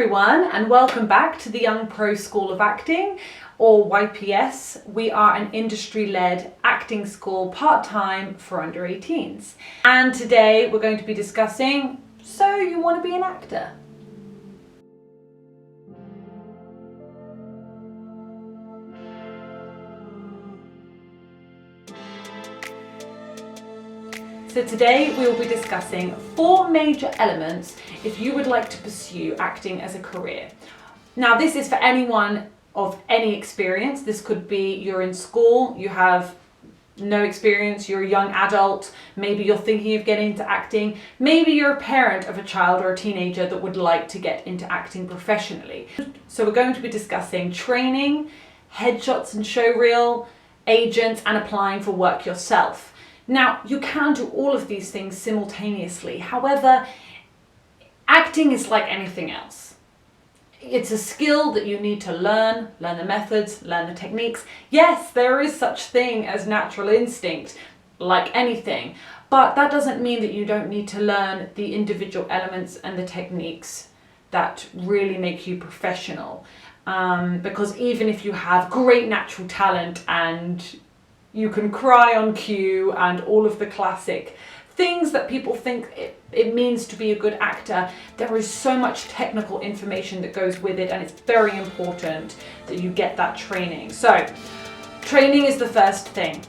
everyone, and welcome back to the Young Pro School of Acting, or YPS. We are an industry-led acting school part-time for under 18s. And today we're going to be discussing, so you want to be an actor? So today we will be discussing 4 major elements if you would like to pursue acting as a career. Now this is for anyone of any experience. This could be you're in school, you have no experience, you're a young adult, maybe you're thinking of getting into acting, maybe you're a parent of a child or a teenager that would like to get into acting professionally. So we're going to be discussing training, headshots and showreel, agents, and applying for work yourself. Now, you can do all of these things simultaneously. However, acting is like anything else. It's a skill that you need to learn the methods, learn the techniques. Yes, there is such thing as natural instinct, like anything, but that doesn't mean that you don't need to learn the individual elements and the techniques that really make you professional. Because even if you have great natural talent and you can cry on cue and all of the classic things that people think it means to be a good actor, there is so much technical information that goes with it, and it's very important that you get that training. So, training is the first thing.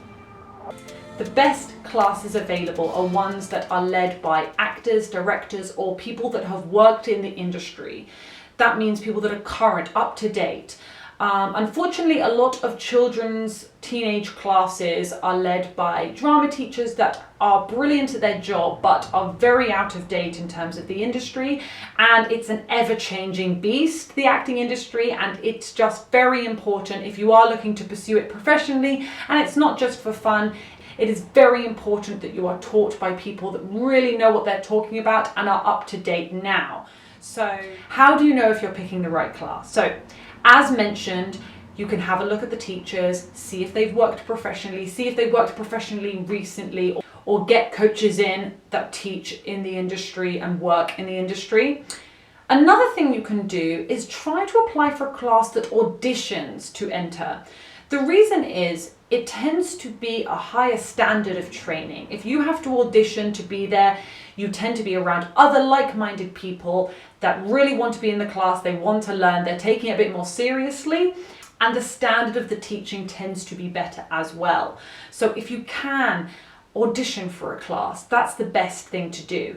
The best classes available are ones that are led by actors, directors, or people that have worked in the industry. That means people that are current, up to date. Unfortunately, a lot of children's teenage classes are led by drama teachers that are brilliant at their job but are very out of date in terms of the industry, and it's an ever-changing beast, the acting industry, and it's just very important if you are looking to pursue it professionally, and it's not just for fun. It is very important that you are taught by people that really know what they're talking about and are up to date now. So how do you know if you're picking the right class? So as mentioned, you can have a look at the teachers, see if they've worked professionally, see if they've worked professionally recently, or get coaches in that teach in the industry and work in the industry. Another thing you can do is try to apply for a class that auditions to enter. The reason is it tends to be a higher standard of training. If you have to audition to be there, you tend to be around other like-minded people that really want to be in the class, they want to learn, they're taking it a bit more seriously, and the standard of the teaching tends to be better as well. So if you can audition for a class, that's the best thing to do.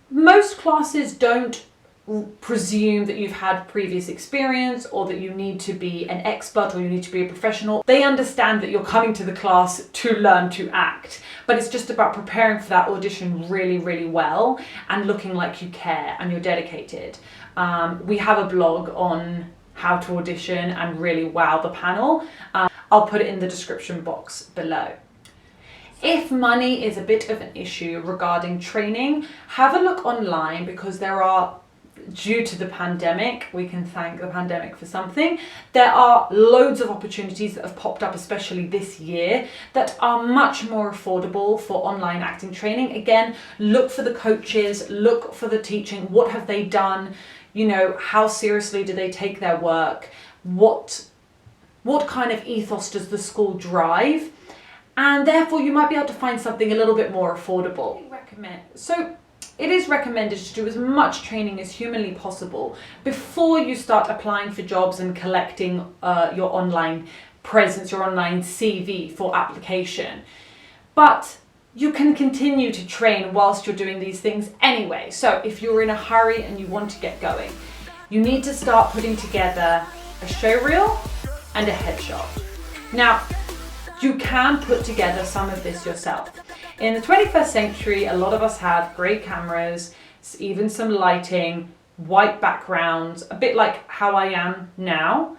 Most classes don't presume that you've had previous experience or that you need to be an expert or you need to be a professional. They understand that you're coming to the class to learn to act, but it's just about preparing for that audition really, really well and looking like you care and you're dedicated. We have a blog on how to audition and really wow the panel. I'll put it in the description box below. If money is a bit of an issue regarding training, have a look online, because there are, due to the pandemic, we can thank the pandemic for something, there are loads of opportunities that have popped up, especially this year, that are much more affordable for online acting training. Again, look for the coaches, look for the teaching, what have they done, you know, how seriously do they take their work, what kind of ethos does the school drive, and therefore you might be able to find something a little bit more affordable. So it is recommended to do as much training as humanly possible before you start applying for jobs and collecting your online presence, your online CV for application. But you can continue to train whilst you're doing these things anyway. So if you're in a hurry and you want to get going, you need to start putting together a showreel and a headshot. Now, you can put together some of this yourself. In the 21st century, a lot of us have great cameras, even some lighting, white backgrounds, a bit like how I am now.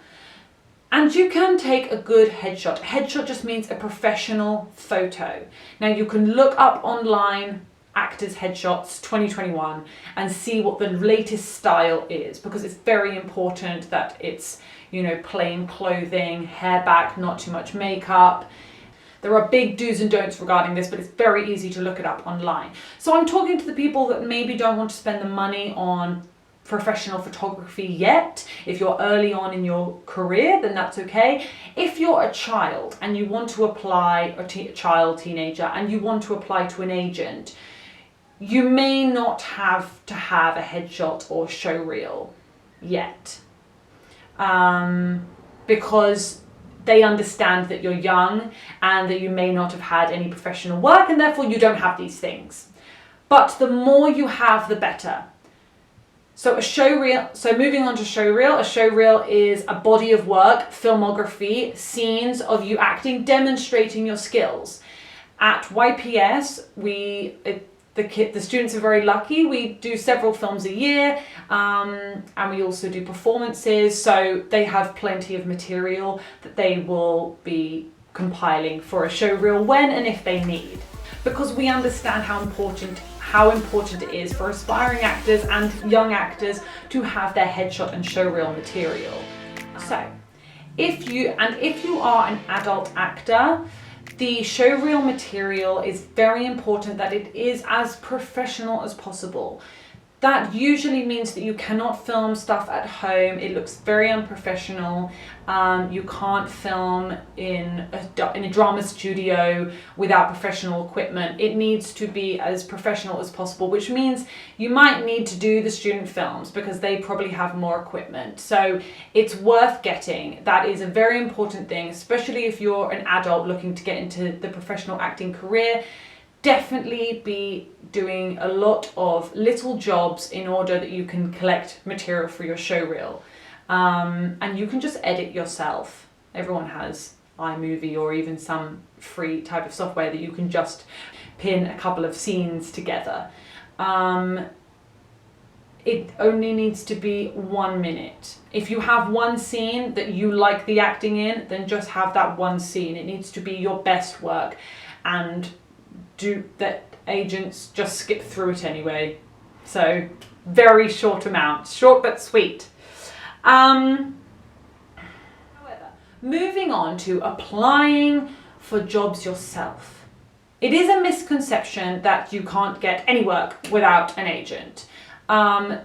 And you can take a good headshot. Headshot just means a professional photo. Now you can look up online actors headshots 2021 and see what the latest style is, because it's very important that it's, you know, plain clothing, hair back, not too much makeup. There are big do's and don'ts regarding this, but it's very easy to look it up online. So I'm talking to the people that maybe don't want to spend the money on professional photography yet. If you're early on in your career, then that's okay. If you're a child and you want to apply, a teenager, and you want to apply to an agent, you may not have to have a headshot or showreel yet, because they understand that you're young and that you may not have had any professional work, and therefore you don't have these things. But the more you have, the better. So moving on to Showreel. A Showreel is a body of work, filmography, scenes of you acting, demonstrating your skills. At YPS, the students are very lucky. We do several films a year, and we also do performances. So they have plenty of material that they will be compiling for a showreel when and if they need. Because we understand how important it is for aspiring actors and young actors to have their headshot and showreel material. So, if you are an adult actor, the showreel material is very important that it is as professional as possible. That usually means that you cannot film stuff at home. It looks very unprofessional. You can't film in a drama studio without professional equipment. It needs to be as professional as possible, which means you might need to do the student films because they probably have more equipment. So it's worth getting. That is a very important thing, especially if you're an adult looking to get into the professional acting career. Definitely be doing a lot of little jobs in order that you can collect material for your showreel. And you can just edit yourself. Everyone has iMovie or even some free type of software that you can just pin a couple of scenes together. It only needs to be 1 minute. If you have one scene that you like the acting in, then just have that one scene. It needs to be your best work, and agents just skip through it anyway. So very short amount, short but sweet. However, moving on to applying for jobs yourself. It is a misconception that you can't get any work without an agent.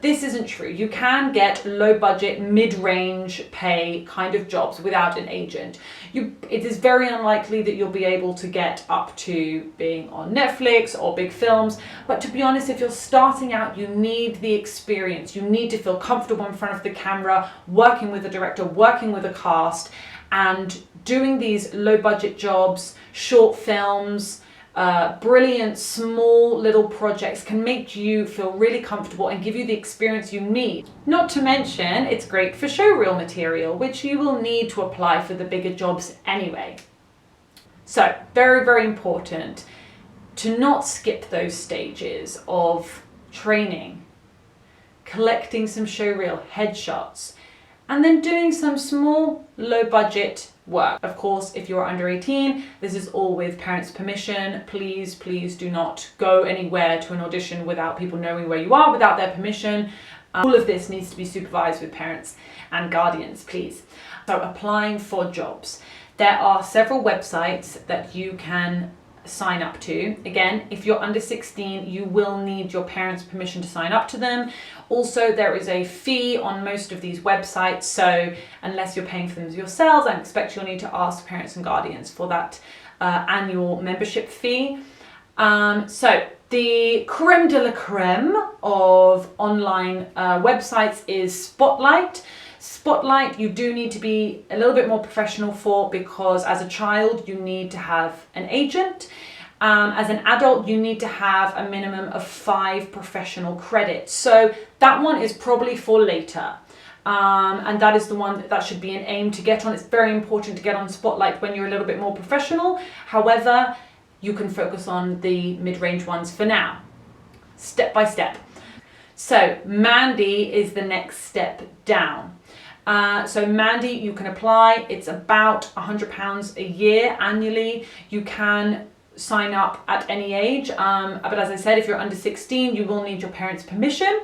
This isn't true. You can get low budget, mid-range pay kind of jobs without an agent. It is very unlikely that you'll be able to get up to being on Netflix or big films. But to be honest, if you're starting out, you need the experience. You need to feel comfortable in front of the camera, working with a director, working with a cast, and doing these low budget jobs, short films, brilliant small little projects can make you feel really comfortable and give you the experience you need. Not to mention, it's great for showreel material, which you will need to apply for the bigger jobs anyway. So, very, very important to not skip those stages of training, collecting some showreel headshots, and then doing some small, low budget work. Of course, if you're under 18, this is all with parents' permission. Please, please do not go anywhere to an audition without people knowing where you are, without their permission. All of this needs to be supervised with parents and guardians, please. So applying for jobs. There are several websites that you can sign up to. Again, if you're under 16, you will need your parents' permission to sign up to them. Also, there is a fee on most of these websites, so unless you're paying for them yourselves, I expect you'll need to ask parents and guardians for that annual membership fee. So the creme de la creme of online websites is Spotlight. Spotlight, you do need to be a little bit more professional for, because as a child you need to have an agent. As an adult you need to have a minimum of 5 professional credits. So that one is probably for later. And that is the one that should be an aim to get on. It's very important to get on Spotlight when you're a little bit more professional. However, you can focus on the mid-range ones for now, step by step. So Mandy is the next step down. So Mandy, you can apply. It's about £100 a year annually. You can sign up at any age, but as I said, if you're under 16, you will need your parents' permission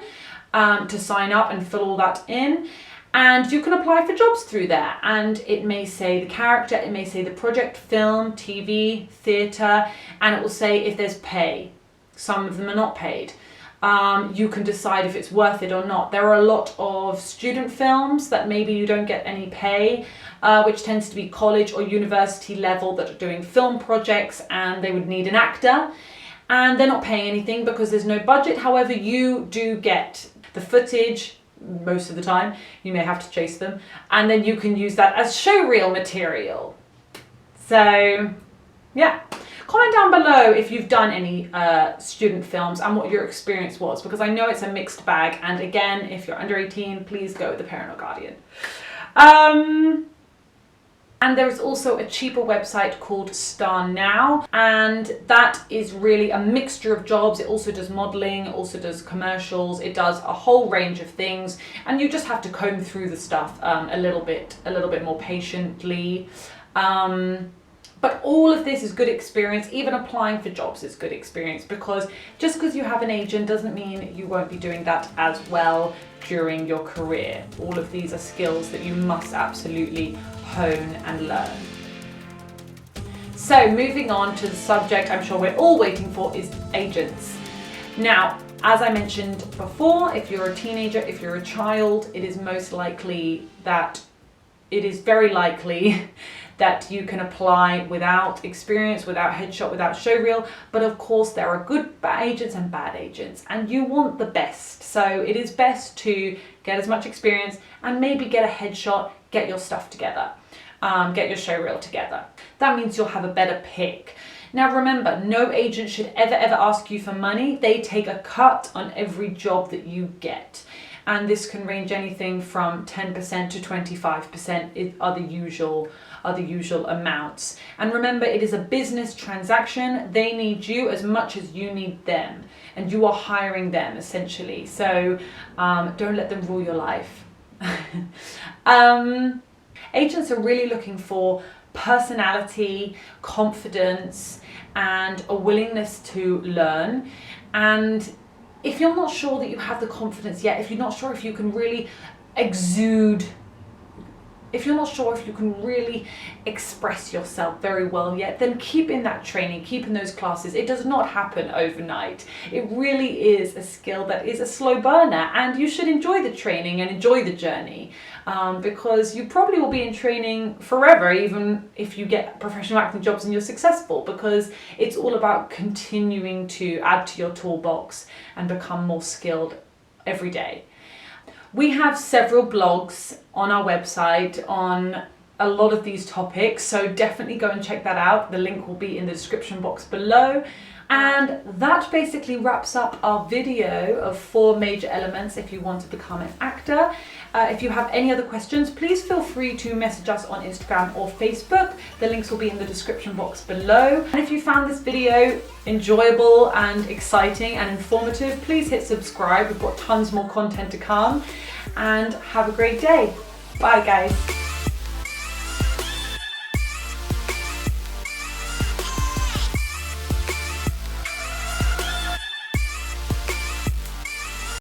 to sign up and fill all that in. And you can apply for jobs through there, and it may say the character, it may say the project, film, TV, theatre, and it will say if there's pay. Some of them are not paid. You can decide if it's worth it or not. There are a lot of student films that maybe you don't get any pay, which tends to be college or university level, that are doing film projects and they would need an actor, and they're not paying anything because there's no budget. However, you do get the footage most of the time. You may have to chase them, and then you can use that as showreel material. So yeah. Comment down below if you've done any student films and what your experience was, because I know it's a mixed bag. And again, if you're under 18, please go with the parent or guardian. And there is also a cheaper website called Star Now, and that is really a mixture of jobs. It also does modeling, it also does commercials, it does a whole range of things, and you just have to comb through the stuff a little bit more patiently. But all of this is good experience. Even applying for jobs is good experience, because just because you have an agent doesn't mean you won't be doing that as well during your career. All of these are skills that you must absolutely hone and learn. So moving on to the subject I'm sure we're all waiting for, is agents. Now, as I mentioned before, if you're a teenager, if you're a child, it is very likely that you can apply without experience, without headshot, without showreel. But of course, there are good agents and bad agents, and you want the best. So it is best to get as much experience and maybe get a headshot, get your stuff together, get your showreel together. That means you'll have a better pick. Now remember, no agent should ever ask you for money. They take a cut on every job that you get. And this can range anything from 10% to 25% are the usual amounts. And remember, it is a business transaction. They need you as much as you need them, and you are hiring them essentially. So don't let them rule your life. Agents are really looking for personality, confidence, and a willingness to learn. And if you're not sure that you have the confidence yet, if you're not sure if you can really exude, if you're not sure if you can really express yourself very well yet, then keep in that training, keep in those classes. It does not happen overnight. It really is a skill that is a slow burner, and you should enjoy the training and enjoy the journey, because you probably will be in training forever, even if you get professional acting jobs and you're successful, because it's all about continuing to add to your toolbox and become more skilled every day. We have several blogs on our website on a lot of these topics, so definitely go and check that out. The link will be in the description box below. And that basically wraps up our video of 4 major elements if you want to become an actor. If you have any other questions, please feel free to message us on Instagram or Facebook. The links will be in the description box below. And if you found this video enjoyable and exciting and informative, please hit subscribe. We've got tons more content to come, and have a great day. Bye guys.